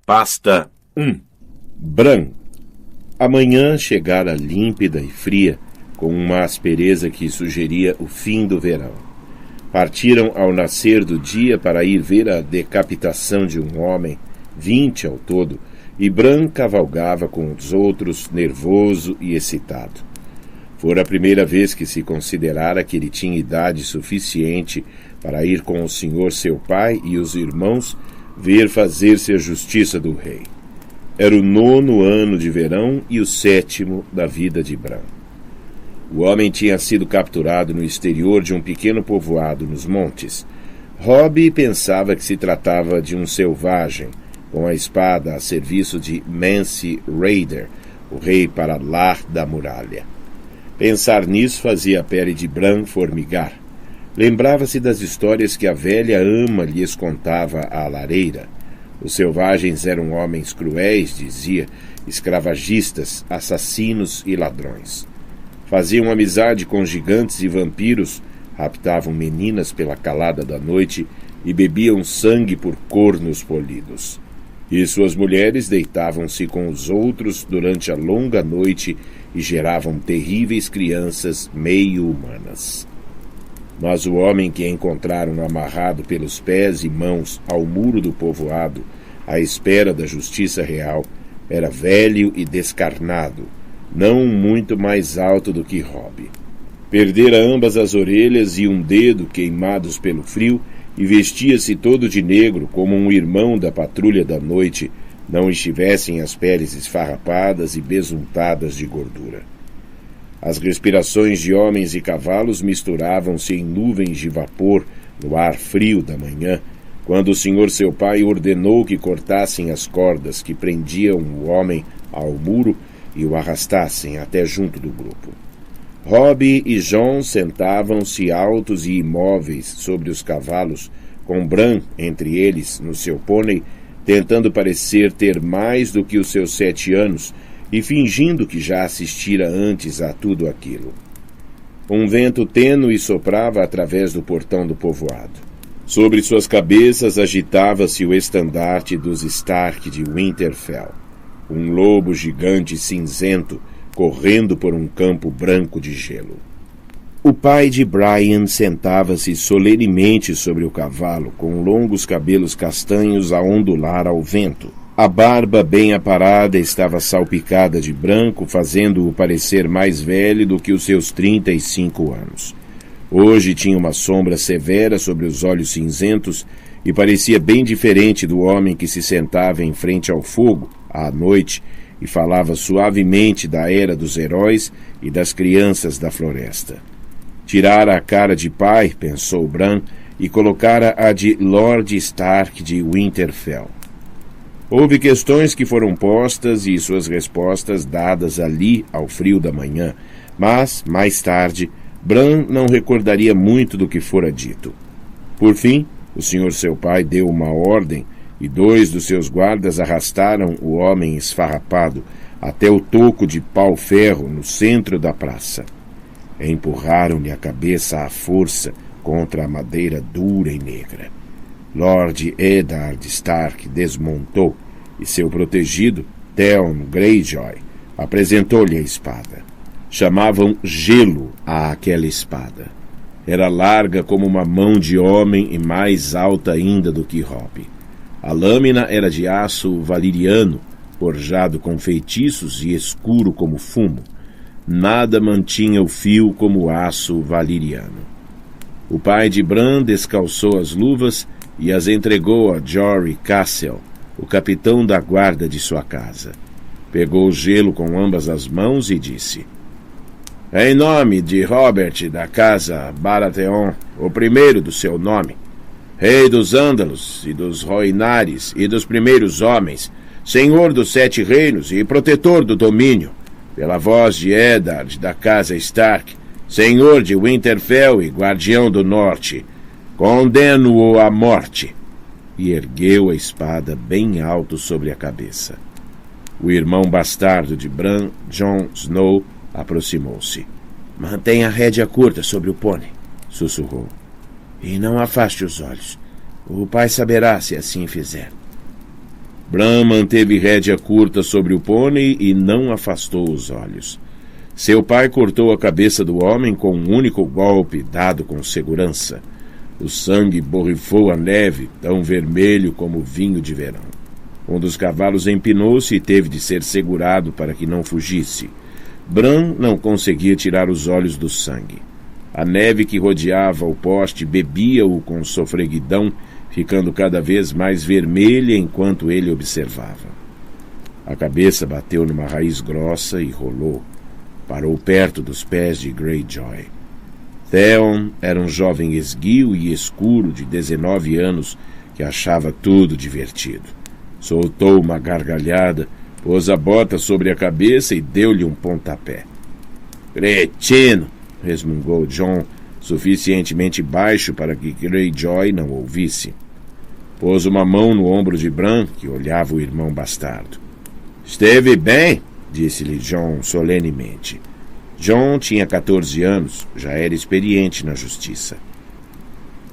Pasta 1. Bran. A manhã chegara límpida e fria, com uma aspereza que sugeria o fim do verão. Partiram ao nascer do dia para ir ver a decapitação de um homem, 20 ao todo, e Bran cavalgava com os outros, nervoso e excitado. Fora a primeira vez que se considerara que ele tinha idade suficiente para ir com o senhor seu pai e os irmãos ver fazer-se a justiça do rei. Era o 9º ano de verão e o 7º da vida de Bran. O homem tinha sido capturado no exterior de um pequeno povoado nos montes. Robb pensava que se tratava de um selvagem, com a espada a serviço de Mance Rayder, o rei Paralar da muralha. Pensar nisso fazia a pele de Bran formigar. Lembrava-se das histórias que a velha ama lhes contava à lareira. Os selvagens eram homens cruéis, dizia, escravagistas, assassinos e ladrões. Faziam amizade com gigantes e vampiros, raptavam meninas pela calada da noite e bebiam sangue por cornos polidos. E suas mulheres deitavam-se com os outros durante a longa noite e geravam terríveis crianças meio-humanas. Mas o homem que encontraram amarrado pelos pés e mãos ao muro do povoado, à espera da justiça real, era velho e descarnado, não muito mais alto do que Robb. Perdera ambas as orelhas e um dedo queimados pelo frio e vestia-se todo de negro como um irmão da patrulha da noite, não estivessem as peles esfarrapadas e besuntadas de gordura. As respirações de homens e cavalos misturavam-se em nuvens de vapor no ar frio da manhã, quando o senhor seu pai ordenou que cortassem as cordas que prendiam o homem ao muro e o arrastassem até junto do grupo. Robb e Jon sentavam-se altos e imóveis sobre os cavalos, com Bran entre eles no seu pônei, tentando parecer ter mais do que os seus 7 anos e fingindo que já assistira antes a tudo aquilo. Um vento tênue soprava através do portão do povoado. Sobre suas cabeças agitava-se o estandarte dos Stark de Winterfell, um lobo gigante cinzento correndo por um campo branco de gelo. O pai de Brian sentava-se solenemente sobre o cavalo, com longos cabelos castanhos a ondular ao vento. A barba bem aparada estava salpicada de branco, fazendo-o parecer mais velho do que os seus 35 anos. Hoje tinha uma sombra severa sobre os olhos cinzentos e parecia bem diferente do homem que se sentava em frente ao fogo, à noite, e falava suavemente da era dos heróis e das crianças da floresta. Tirara a cara de pai, pensou Bran, e colocara a de Lord Stark de Winterfell. Houve questões que foram postas e suas respostas dadas ali ao frio da manhã, mas, mais tarde, Bran não recordaria muito do que fora dito. Por fim, o senhor seu pai deu uma ordem e 2 dos seus guardas arrastaram o homem esfarrapado até o toco de pau-ferro no centro da praça. Empurraram-lhe a cabeça à força contra a madeira dura e negra. Lord Eddard Stark desmontou e seu protegido, Theon Greyjoy, apresentou-lhe a espada. Chamavam Gelo àquela espada. Era larga como uma mão de homem e mais alta ainda do que Robb. A lâmina era de aço valiriano, forjado com feitiços e escuro como fumo. Nada mantinha o fio como o aço valiriano. O pai de Bran descalçou as luvas e as entregou a Jory Cassel, o capitão da guarda de sua casa. Pegou o gelo com ambas as mãos e disse: "Em nome de Robert da casa Baratheon, o primeiro do seu nome, rei dos Ândalos e dos Rhoynares e dos primeiros homens, senhor dos 7 reinos e protetor do domínio, pela voz de Eddard da casa Stark, senhor de Winterfell e guardião do norte, condeno-o à morte." E ergueu a espada bem alto sobre a cabeça. O irmão bastardo de Bran, Jon Snow, aproximou-se. "Mantenha a rédea curta sobre o pônei", sussurrou. "E não afaste os olhos. O pai saberá se assim fizer." Bran manteve rédea curta sobre o pônei e não afastou os olhos. Seu pai cortou a cabeça do homem com um único golpe dado com segurança. O sangue borrifou a neve, tão vermelho como vinho de verão. Um dos cavalos empinou-se e teve de ser segurado para que não fugisse. Bran não conseguia tirar os olhos do sangue. A neve que rodeava o poste bebia-o com sofreguidão, ficando cada vez mais vermelha enquanto ele observava. A cabeça bateu numa raiz grossa e rolou. Parou perto dos pés de Greyjoy. Theon era um jovem esguio e escuro de 19 anos que achava tudo divertido. Soltou uma gargalhada, pôs a bota sobre a cabeça e deu-lhe um pontapé. «Cretino!» resmungou Jon, suficientemente baixo para que Greyjoy não ouvisse. Pôs uma mão no ombro de Bran, que olhava o irmão bastardo. «Esteve bem», disse-lhe Jon solenemente. Jon tinha 14 anos, já era experiente na justiça.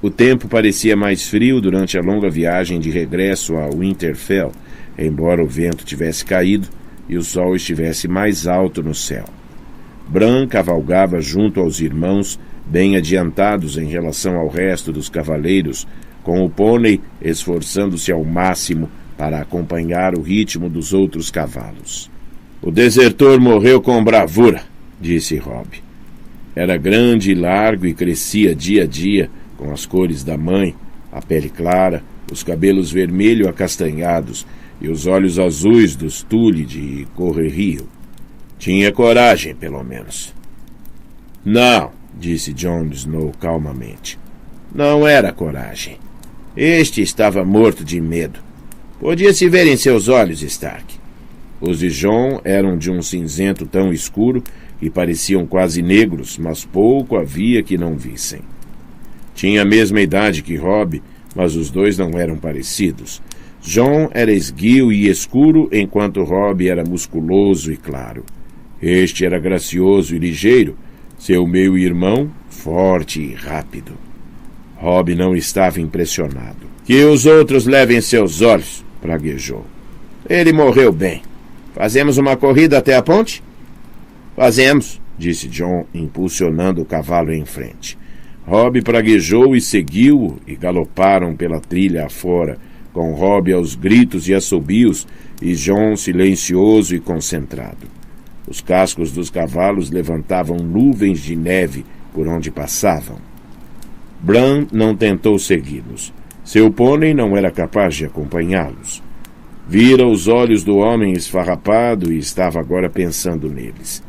O tempo parecia mais frio durante a longa viagem de regresso a Winterfell, embora o vento tivesse caído e o sol estivesse mais alto no céu. Bran cavalgava junto aos irmãos, bem adiantados em relação ao resto dos cavaleiros, com o pônei esforçando-se ao máximo para acompanhar o ritmo dos outros cavalos. «O desertor morreu com bravura», disse Robb. Era grande e largo e crescia dia a dia, com as cores da mãe, a pele clara, os cabelos vermelho acastanhados e os olhos azuis dos Tully de Correrio. Tinha coragem, pelo menos. «Não», disse Jon Snow calmamente. «Não era coragem. Este estava morto de medo. Podia-se ver em seus olhos, Stark». Os de Jon eram de um cinzento tão escuro e pareciam quase negros, mas pouco havia que não vissem. Tinha a mesma idade que Robb, mas os dois não eram parecidos. Jon era esguio e escuro, enquanto Robb era musculoso e claro. Este era gracioso e ligeiro, seu meio-irmão forte e rápido. Robb não estava impressionado. «Que os outros levem seus olhos», praguejou. «Ele morreu bem. Fazemos uma corrida até a ponte?» «Fazemos», disse Jon, impulsionando o cavalo em frente. Robb praguejou e seguiu-o e galoparam pela trilha afora, com Robb aos gritos e assobios e Jon silencioso e concentrado. Os cascos dos cavalos levantavam nuvens de neve por onde passavam. Bran não tentou segui-los. Seu pônei não era capaz de acompanhá-los. Vira os olhos do homem esfarrapado e estava agora pensando neles.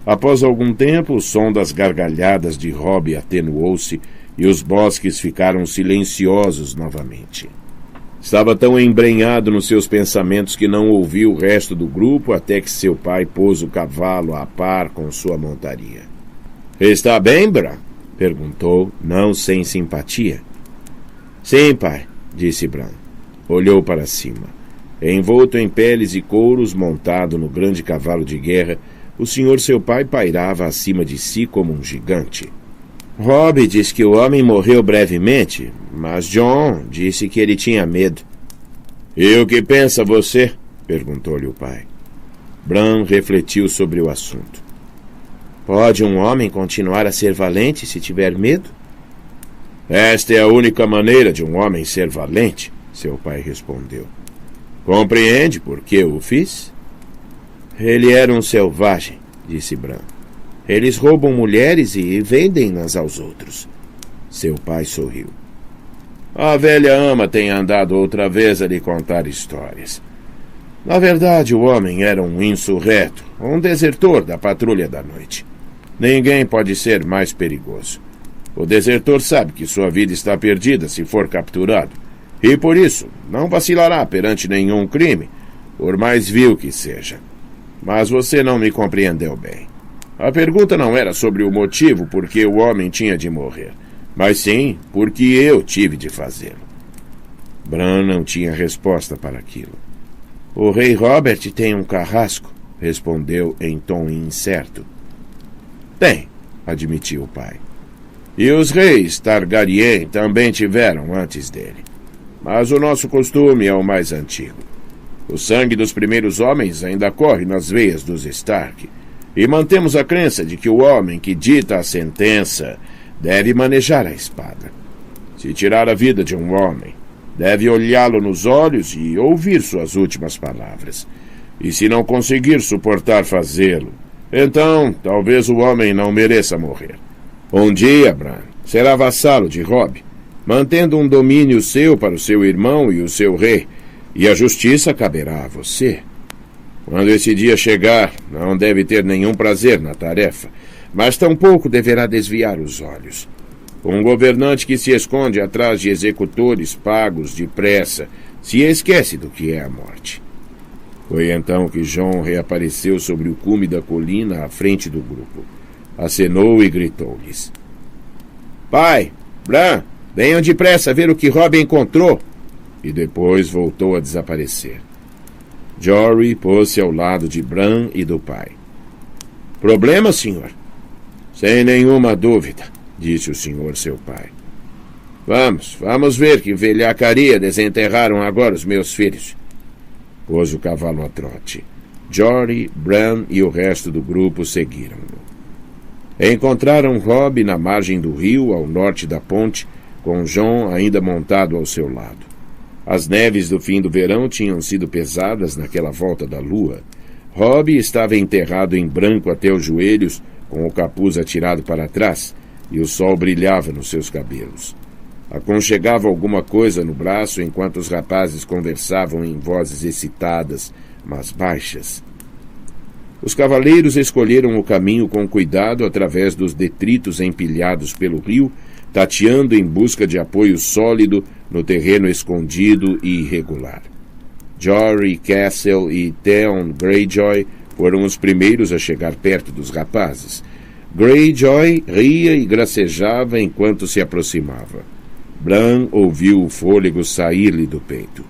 Após algum tempo, o som das gargalhadas de Robb atenuou-se e os bosques ficaram silenciosos novamente. Estava tão embrenhado nos seus pensamentos que não ouviu o resto do grupo até que seu pai pôs o cavalo a par com sua montaria. «Está bem, Bran?» perguntou, não sem simpatia. «Sim, pai», disse Bran. Olhou para cima. Envolto em peles e couros, montado no grande cavalo de guerra, o senhor seu pai pairava acima de si como um gigante. Robb disse que o homem morreu brevemente, mas Jon disse que ele tinha medo. «E o que pensa você?» perguntou-lhe o pai. Bran refletiu sobre o assunto. «Pode um homem continuar a ser valente se tiver medo?» «Esta é a única maneira de um homem ser valente», seu pai respondeu. «Compreende por que o fiz?» «Ele era um selvagem», disse Bran. «Eles roubam mulheres e vendem-nas aos outros». Seu pai sorriu. «A velha ama tem andado outra vez a lhe contar histórias. Na verdade, o homem era um insurreto, um desertor da patrulha da noite. Ninguém pode ser mais perigoso. O desertor sabe que sua vida está perdida se for capturado, e por isso não vacilará perante nenhum crime, por mais vil que seja. Mas você não me compreendeu bem. A pergunta não era sobre o motivo por que o homem tinha de morrer, mas sim porque eu tive de fazê-lo». Bran não tinha resposta para aquilo. «O rei Robert tem um carrasco», respondeu em tom incerto. «Tem», admitiu o pai. «E os reis Targaryen também tiveram antes dele. Mas o nosso costume é o mais antigo. O sangue dos primeiros homens ainda corre nas veias dos Stark. E mantemos a crença de que o homem que dita a sentença deve manejar a espada. Se tirar a vida de um homem, deve olhá-lo nos olhos e ouvir suas últimas palavras. E se não conseguir suportar fazê-lo, então talvez o homem não mereça morrer. Um dia, Bran será vassalo de Robb, mantendo um domínio seu para o seu irmão e o seu rei, e a justiça caberá a você. Quando esse dia chegar, não deve ter nenhum prazer na tarefa, mas tampouco deverá desviar os olhos. Um governante que se esconde atrás de executores pagos depressa se esquece do que é a morte. Foi então que Jon reapareceu sobre o cume da colina à frente do grupo. Acenou e gritou-lhes: Pai, Bran, venham depressa ver o que Robb encontrou! E depois voltou a desaparecer. Jory pôs-se ao lado de Bran e do pai. Problema, senhor? Sem nenhuma dúvida, disse o senhor seu pai. Vamos ver que velhacaria desenterraram agora os meus filhos. Pôs o cavalo a trote. Jory, Bran e o resto do grupo seguiram-no. Encontraram Robb na margem do rio, ao norte da ponte, com Jon ainda montado ao seu lado. As neves do fim do verão tinham sido pesadas naquela volta da lua. Robb estava enterrado em branco até os joelhos, com o capuz atirado para trás, e o sol brilhava nos seus cabelos. Aconchegava alguma coisa no braço enquanto os rapazes conversavam em vozes excitadas, mas baixas. Os cavaleiros escolheram o caminho com cuidado através dos detritos empilhados pelo rio, tateando em busca de apoio sólido no terreno escondido e irregular. Jory Castle e Theon Greyjoy foram os primeiros a chegar perto dos rapazes. Greyjoy ria e gracejava enquanto se aproximava. Bran ouviu o fôlego sair-lhe do peito.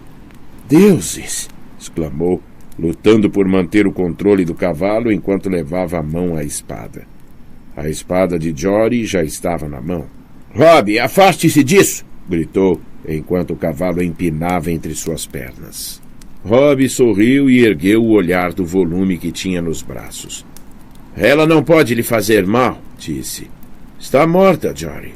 Deuses! Exclamou, lutando por manter o controle do cavalo enquanto levava a mão à espada. A espada de Jory já estava na mão. Robb, afaste-se disso! Gritou, enquanto o cavalo empinava entre suas pernas. Robb sorriu e ergueu o olhar do volume que tinha nos braços. Ela não pode lhe fazer mal, disse. Está morta, Jory.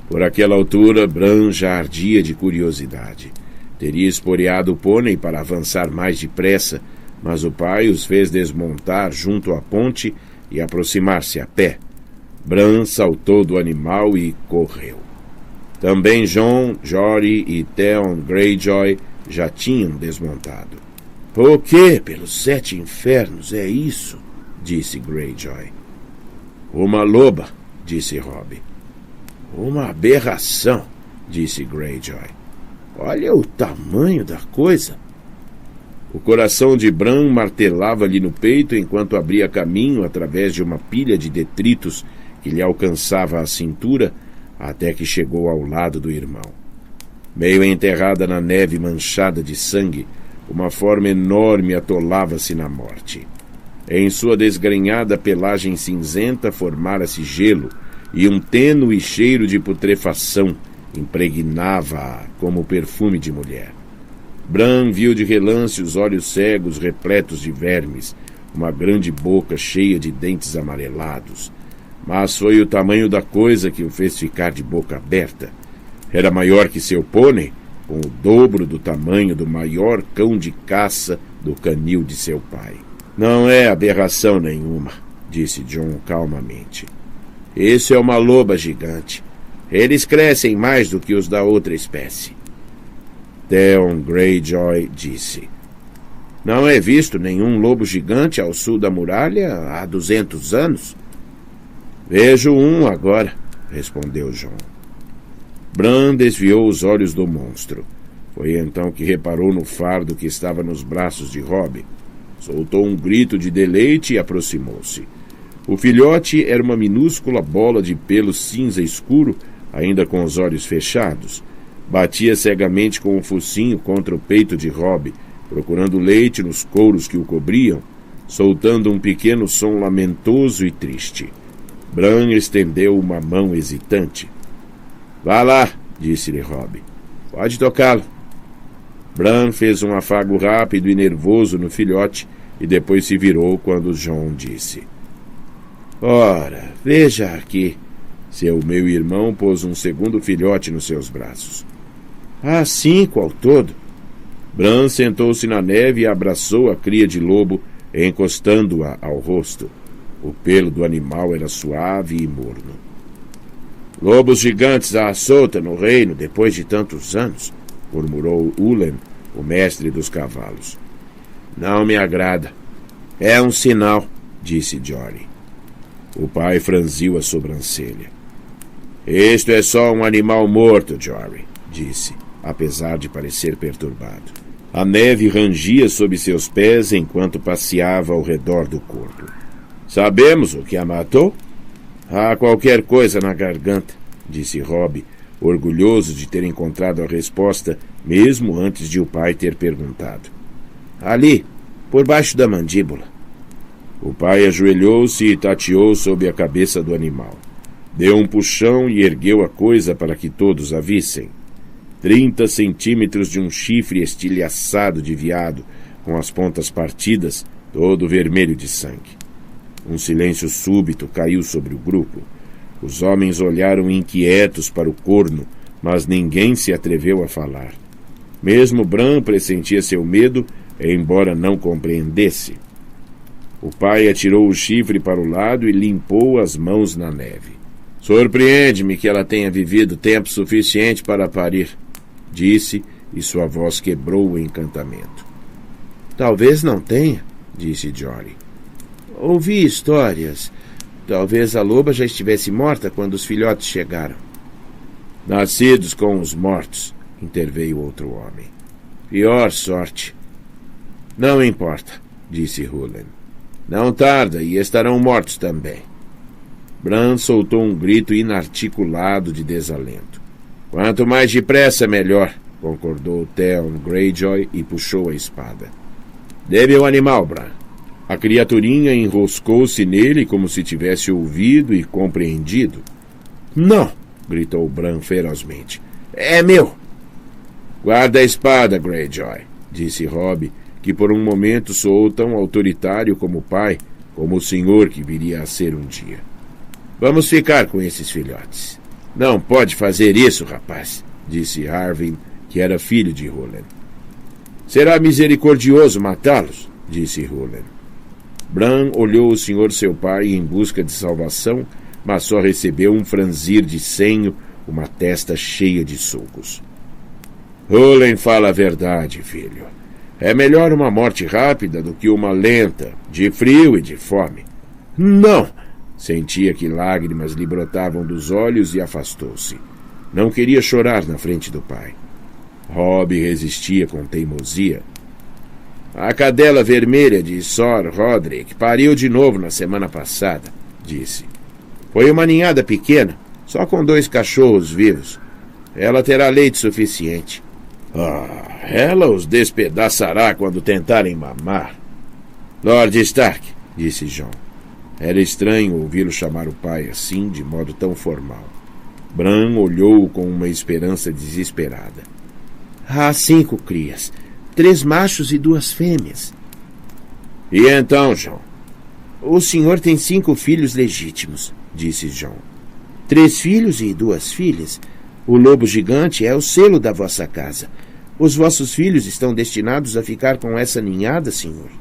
Por aquela altura, Bran já ardia de curiosidade. Teria esporeado o pônei para avançar mais depressa, mas o pai os fez desmontar junto à ponte e aproximar-se a pé. Bran saltou do animal e correu. Também Jon, Jory e Theon Greyjoy já tinham desmontado. O que, pelos 7 infernos, é isso? Disse Greyjoy. Uma loba, disse Robb. Uma aberração, disse Greyjoy. Olha o tamanho da coisa. O coração de Bran martelava-lhe no peito enquanto abria caminho através de uma pilha de detritos que lhe alcançava a cintura até que chegou ao lado do irmão. Meio enterrada na neve manchada de sangue, uma forma enorme atolava-se na morte. Em sua desgrenhada pelagem cinzenta formara-se gelo, e um tênue cheiro de putrefação impregnava-a como perfume de mulher. Bran viu de relance os olhos cegos repletos de vermes, uma grande boca cheia de dentes amarelados. Mas foi o tamanho da coisa que o fez ficar de boca aberta. Era maior que seu pônei, com o dobro do tamanho do maior cão de caça do canil de seu pai. Não é aberração nenhuma, disse Jon calmamente. Isso é uma loba gigante. Eles crescem mais do que os da outra espécie. Theon Greyjoy disse. Não é visto nenhum lobo gigante ao sul da muralha há 200 anos? Vejo um agora, respondeu Jon. Bran desviou os olhos do monstro. Foi então que reparou no fardo que estava nos braços de Robb. Soltou um grito de deleite e aproximou-se. O filhote era uma minúscula bola de pelo cinza escuro, ainda com os olhos fechados. Batia cegamente com o focinho contra o peito de Robb, procurando leite nos couros que o cobriam, soltando um pequeno som lamentoso e triste. Bran estendeu uma mão hesitante. Vá lá, disse-lhe Robb. Pode tocá-lo. Bran fez um afago rápido e nervoso no filhote e depois se virou quando Jon disse: Ora, veja aqui. Seu meu irmão pôs um segundo filhote nos seus braços. 5 ao todo. Bran sentou-se na neve e abraçou a cria de lobo, encostando-a ao rosto. O pelo do animal era suave e morno. Lobos gigantes à solta no reino depois de tantos anos, murmurou Ulen, o mestre dos cavalos. Não me agrada. É um sinal, disse Jory. O pai franziu a sobrancelha. Isto é só um animal morto, Jory, disse, apesar de parecer perturbado. A neve rangia sob seus pés enquanto passeava ao redor do corpo. Sabemos o que a matou? Há qualquer coisa na garganta, disse Robb, orgulhoso de ter encontrado a resposta, mesmo antes de o pai ter perguntado. Ali, por baixo da mandíbula. O pai ajoelhou-se e tateou sob a cabeça do animal. Deu um puxão e ergueu a coisa para que todos a vissem. 30 centímetros de um chifre estilhaçado de veado, com as pontas partidas, todo vermelho de sangue. Um silêncio súbito caiu sobre o grupo. Os homens olharam inquietos para o corno, mas ninguém se atreveu a falar. Mesmo Bran pressentia seu medo, embora não compreendesse. O pai atirou o chifre para o lado e limpou as mãos na neve. Surpreende-me que ela tenha vivido tempo suficiente para parir, disse, e sua voz quebrou o encantamento. Talvez não tenha, disse Jory. Ouvi histórias. Talvez a loba já estivesse morta quando os filhotes chegaram. Nascidos com os mortos, interveio outro homem. Pior sorte. Não importa, disse Hulen. Não tarda e estarão mortos também. Bran soltou um grito inarticulado de desalento. Quanto mais depressa, melhor, concordou Theon Greyjoy e puxou a espada. Dê-me o animal, Bran. A criaturinha enroscou-se nele como se tivesse ouvido e compreendido. Não, gritou Bran ferozmente. É meu. Guarda a espada, Greyjoy, disse Robb, que por um momento soou tão autoritário como o pai, como o senhor que viria a ser um dia. Vamos ficar com esses filhotes. Não pode fazer isso, rapaz, disse Arwen, que era filho de Hulen. Será misericordioso matá-los, disse Hulen. Bran olhou o senhor seu pai em busca de salvação, mas só recebeu um franzir de senho, uma testa cheia de sulcos. Hulen fala a verdade, filho. É melhor uma morte rápida do que uma lenta, de frio e de fome. Não! Sentia que lágrimas lhe brotavam dos olhos e afastou-se. Não queria chorar na frente do pai. Robb resistia com teimosia. A cadela vermelha de Sor Roderick pariu de novo na semana passada, disse. Foi uma ninhada pequena, só com 2 cachorros vivos. Ela terá leite suficiente. Ela os despedaçará quando tentarem mamar. Lord Stark, disse Jon. Era estranho ouvi-lo chamar o pai assim, de modo tão formal. Bran olhou-o com uma esperança desesperada. Há 5 crias, 3 machos e 2 fêmeas. E então, Jon? O senhor tem 5 filhos legítimos, disse Jon. 3 filhos e 2 filhas. O lobo gigante é o selo da vossa casa. Os vossos filhos estão destinados a ficar com essa ninhada, senhor.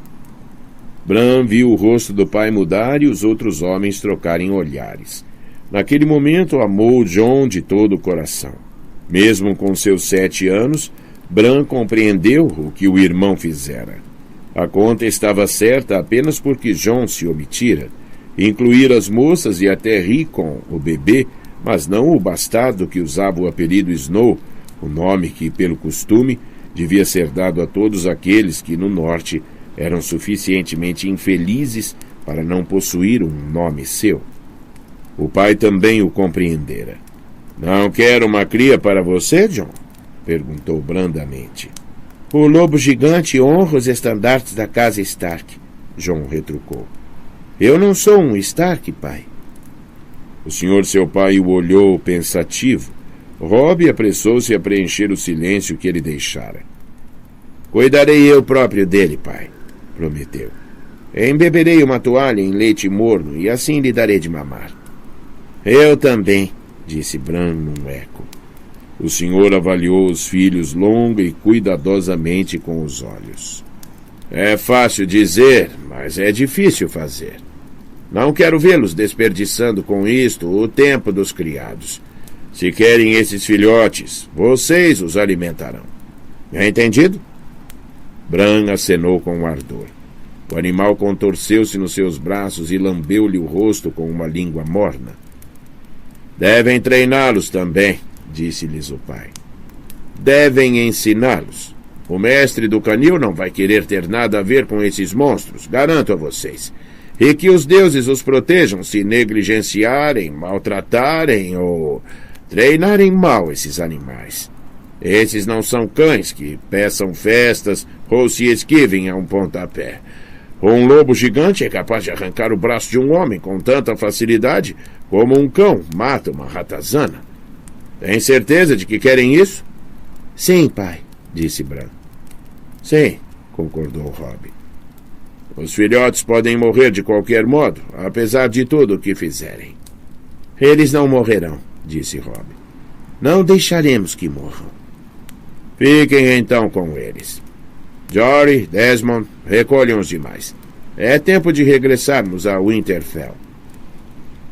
Bran viu o rosto do pai mudar e os outros homens trocarem olhares. Naquele momento amou Jon de todo o coração. Mesmo com seus 7 anos, Bran compreendeu o que o irmão fizera. A conta estava certa apenas porque Jon se omitira. Incluir as moças e até Rickon, o bebê, mas não o bastardo que usava o apelido Snow, o nome que, pelo costume, devia ser dado a todos aqueles que, no norte, eram suficientemente infelizes para não possuir um nome seu. O pai também o compreendera. Não quer uma cria para você, Jon? Perguntou brandamente. O lobo gigante honra os estandartes da casa Stark, Jon retrucou. Eu não sou um Stark, pai. O senhor seu pai o olhou pensativo. Robb apressou-se a preencher o silêncio que ele deixara. Cuidarei eu próprio dele, pai, prometeu. Embeberei uma toalha em leite morno e assim lhe darei de mamar. Eu também, disse Bran num eco. O senhor avaliou os filhos longa e cuidadosamente com os olhos. É fácil dizer, mas é difícil fazer. Não quero vê-los desperdiçando com isto o tempo dos criados. Se querem esses filhotes, vocês os alimentarão. É entendido? Bran acenou com ardor. O animal contorceu-se nos seus braços e lambeu-lhe o rosto com uma língua morna. Devem treiná-los também, disse-lhes o pai. Devem ensiná-los. O mestre do canil não vai querer ter nada a ver com esses monstros, garanto a vocês. E que os deuses os protejam se negligenciarem, maltratarem ou treinarem mal esses animais. Esses não são cães que peçam festas ou se esquivem a um pontapé. Um lobo gigante é capaz de arrancar o braço de um homem com tanta facilidade como um cão mata uma ratazana. Tem certeza de que querem isso? Sim, pai, disse Bran. Sim, concordou Robb. Os filhotes podem morrer de qualquer modo, apesar de tudo o que fizerem. Eles não morrerão, disse Robb. Não deixaremos que morram. Fiquem então com eles. Jory, Desmond, recolham os demais. É tempo de regressarmos a Winterfell.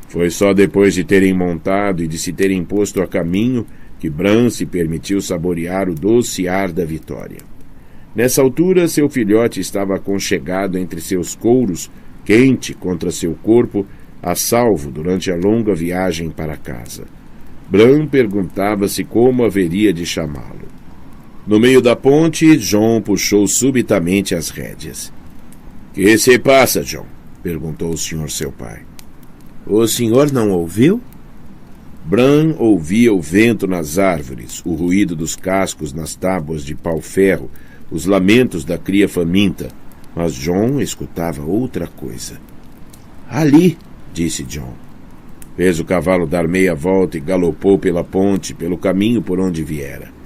Foi só depois de terem montado e de se terem posto a caminho que Bran se permitiu saborear o doce ar da vitória. Nessa altura, seu filhote estava aconchegado entre seus couros, quente contra seu corpo, a salvo durante a longa viagem para casa. Bran perguntava-se como haveria de chamá-lo. No meio da ponte, Jon puxou subitamente as rédeas. — Que se passa, Jon? — perguntou o senhor seu pai. — O senhor não ouviu? Bran ouvia o vento nas árvores, o ruído dos cascos nas tábuas de pau-ferro, os lamentos da cria faminta, mas Jon escutava outra coisa. — Ali! — disse Jon. Fez o cavalo dar meia volta e galopou pela ponte, pelo caminho por onde viera.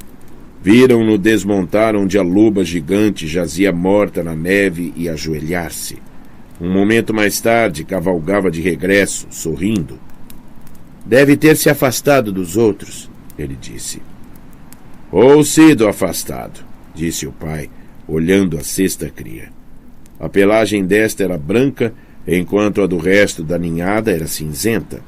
Viram-no desmontar onde a loba gigante jazia morta na neve e ajoelhar-se. Um momento mais tarde, cavalgava de regresso, sorrindo. — Deve ter se afastado dos outros, ele disse. — Ou sido afastado, disse o pai, olhando a sexta cria. A pelagem desta era branca, enquanto a do resto da ninhada era cinzenta.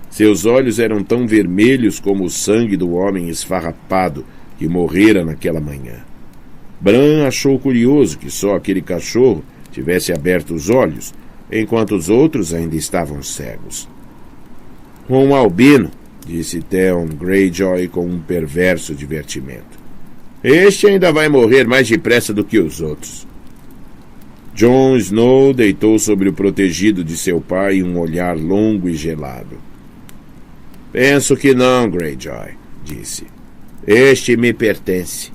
Seus olhos eram tão vermelhos como o sangue do homem esfarrapado que morrera naquela manhã. Bran achou curioso que só aquele cachorro tivesse aberto os olhos, enquanto os outros ainda estavam cegos. — Um albino, disse Theon Greyjoy com um perverso divertimento. — Este ainda vai morrer mais depressa do que os outros. Jon Snow deitou sobre o protegido de seu pai um olhar longo e gelado. — Penso que não, Greyjoy, disse. Este me pertence.